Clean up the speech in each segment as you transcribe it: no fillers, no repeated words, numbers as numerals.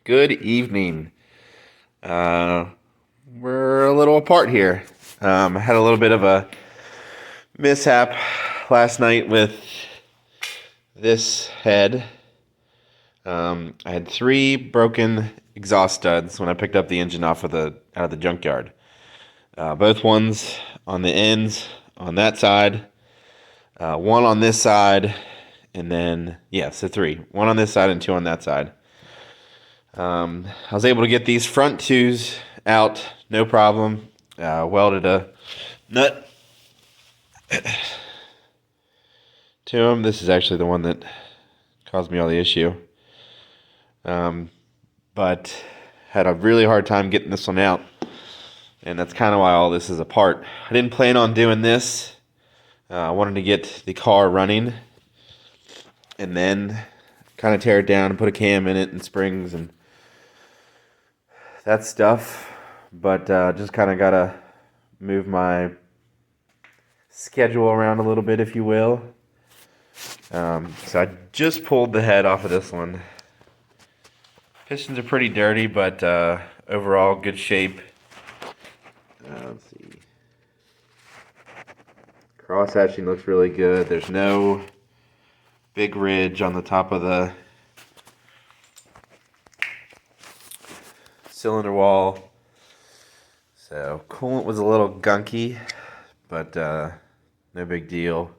Good evening. Uh, we're a little apart here. I had a little bit of a mishap last night with this head. I had three broken exhaust studs when I picked up the engine out of the junkyard. Both ones on the ends on that side, one on this side, and then so three. One on this side and two on that side. I was able to get these front twos out, no problem. Welded a nut to them. This is actually the one that caused me all the issue. But had a really hard time getting this one out. And that's kind of why all this is apart. I didn't plan on doing this. I wanted to get the car running and then kind of tear it down and put a cam in it and springs and that stuff. But just kind of got to move my schedule around a little bit, if you will. So I just pulled the head off of this one. Pistons are pretty dirty, but overall good shape. Let's see. Cross hatching looks really good. There's no big ridge on the top of the cylinder wall. So coolant was a little gunky, but no big deal.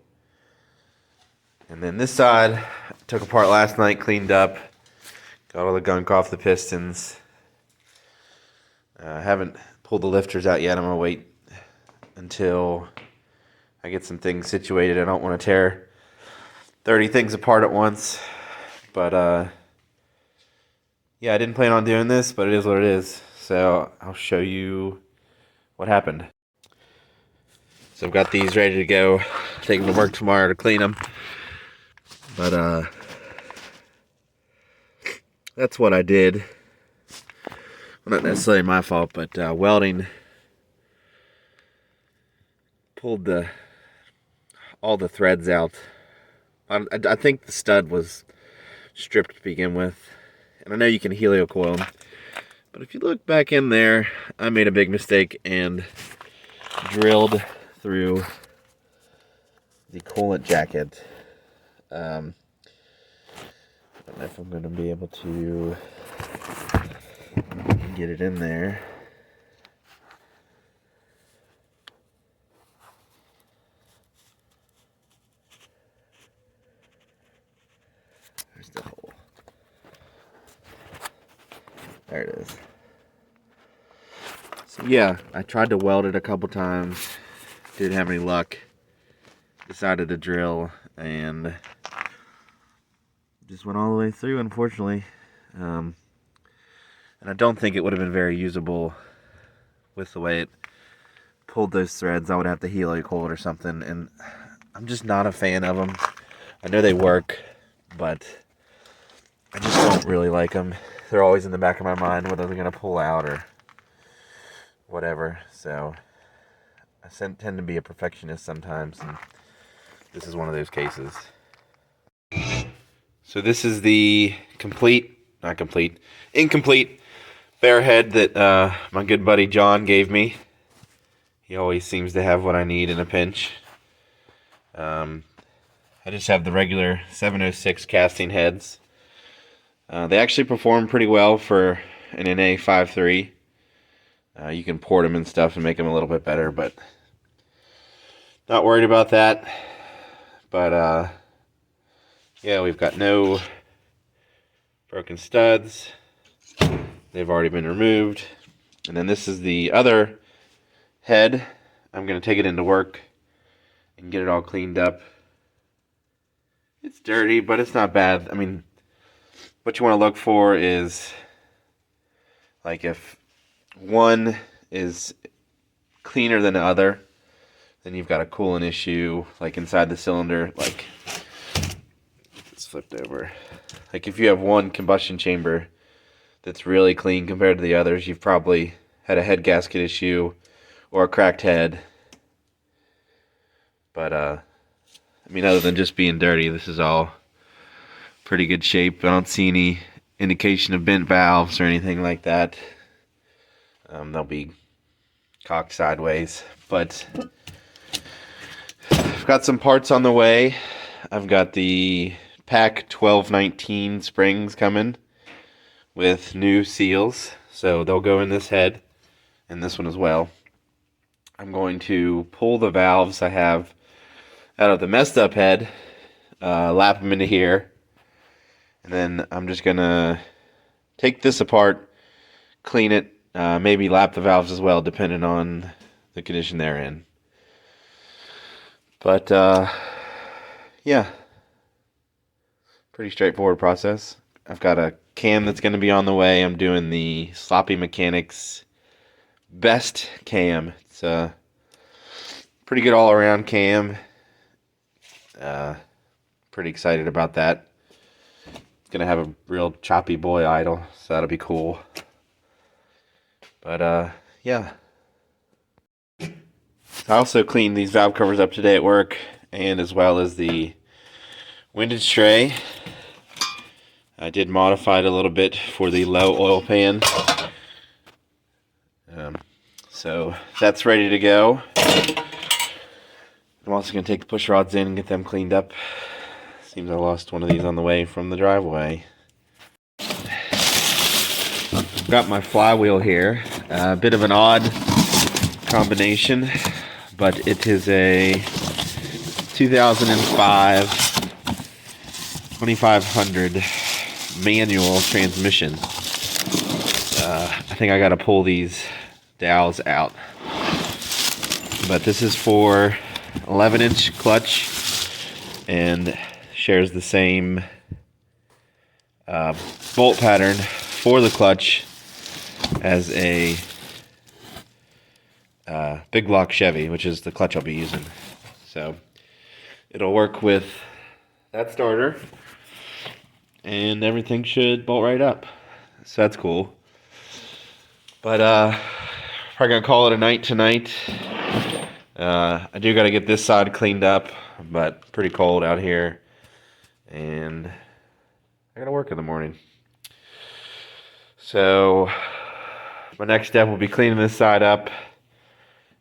And then this side, I took apart last night, cleaned up, got all the gunk off the pistons. I haven't pulled the lifters out yet. I'm going to wait until I get some things situated. I don't want to tear 30 things apart at once. But I didn't plan on doing this, but it is what it is. So I'll show you what happened. So I've got these ready to go. Take them to work tomorrow to clean them. But that's what I did. Well, not necessarily my fault, but welding pulled all the threads out. I think the stud was stripped to begin with, and I know you can helio coil them, but if you look back in there, I made a big mistake and drilled through the coolant jacket. I don't know if I'm going to be able to get it in there. There's the hole. There it is. So yeah, I tried to weld it a couple times. Didn't have any luck. Decided to drill and just went all the way through, unfortunately. And I don't think it would have been very usable with the way it pulled those threads. I would have to helio coil it or something, and I'm just not a fan of them. I know they work, but I just don't really like them. They're always in the back of my mind whether they're going to pull out or whatever. So I tend to be a perfectionist sometimes, and this is one of those cases. So this is the incomplete bear head that my good buddy John gave me. He always seems to have what I need in a pinch. I just have the regular 706 casting heads. They actually perform pretty well for an NA 5.3. You can port them and stuff and make them a little bit better, but not worried about that. But yeah, we've got no broken studs. They've already been removed. And then this is the other head. I'm going to take it into work and get it all cleaned up. It's dirty, but it's not bad. I mean, what you want to look for is, like, if one is cleaner than the other, then you've got a coolant issue, like inside the cylinder. Like, it's flipped over. Like, if you have one combustion chamber that's really clean compared to the others, you've probably had a head gasket issue or a cracked head. But I mean, other than just being dirty, this is all pretty good shape. I don't see any indication of bent valves or anything like that. They'll be cocked sideways, but I've got some parts on the way. I've got the Pack 1219 springs coming with new seals, so they'll go in this head and this one as well. I'm going to pull the valves I have out of the messed up head, lap them into here, and then I'm just gonna take this apart, clean it, maybe lap the valves as well, depending on the condition they're in. But yeah, pretty straightforward process. I've got a cam that's going to be on the way. I'm doing the Sloppy Mechanics Best cam. It's a pretty good all-around cam. Pretty excited about that. It's going to have a real choppy boy idle, so that'll be cool. But yeah. I also cleaned these valve covers up today at work, and as well as the windage tray. I did modify it a little bit for the low oil pan. So that's ready to go. I'm also going to take the push rods in and get them cleaned up. Seems I lost one of these on the way from the driveway. I've got my flywheel here. A bit of an odd combination, but it is a 2005 2500 manual transmission. I think I got to pull these dowels out. But this is for 11-inch clutch and shares the same bolt pattern for the clutch as a big block Chevy, which is the clutch I'll be using. So it'll work with that starter, and everything should bolt right up. So that's cool. But probably gonna call it a night tonight. I do gotta get this side cleaned up, but pretty cold out here, and I gotta work in the morning. So my next step will be cleaning this side up,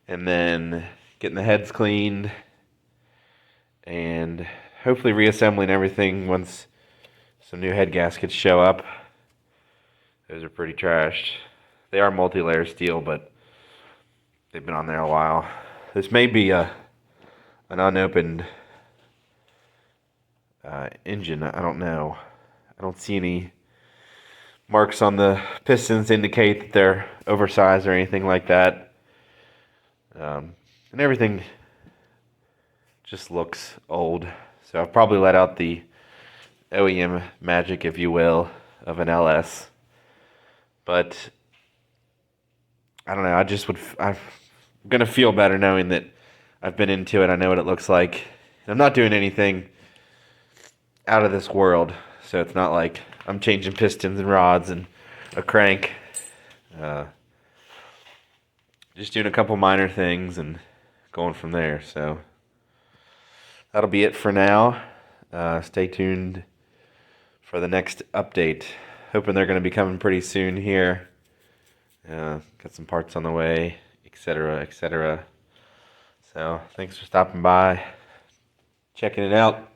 and then getting the heads cleaned, and hopefully reassembling everything once some new head gaskets show up. Those are pretty trashed. They are multi-layer steel, but they've been on there a while. This may be an unopened engine. I don't know. I don't see any marks on the pistons to indicate that they're oversized or anything like that. And everything just looks old. So I've probably let out the OEM magic, if you will, of an LS. But I don't know. I'm gonna feel better knowing that I've been into it. I know what it looks like. And I'm not doing anything out of this world, so it's not like I'm changing pistons and rods and a crank. Just doing a couple minor things and going from there. So that'll be it for now. Stay tuned for the next update. Hoping they're going to be coming pretty soon here. Got some parts on the way, etc., etc. So thanks for stopping by, checking it out.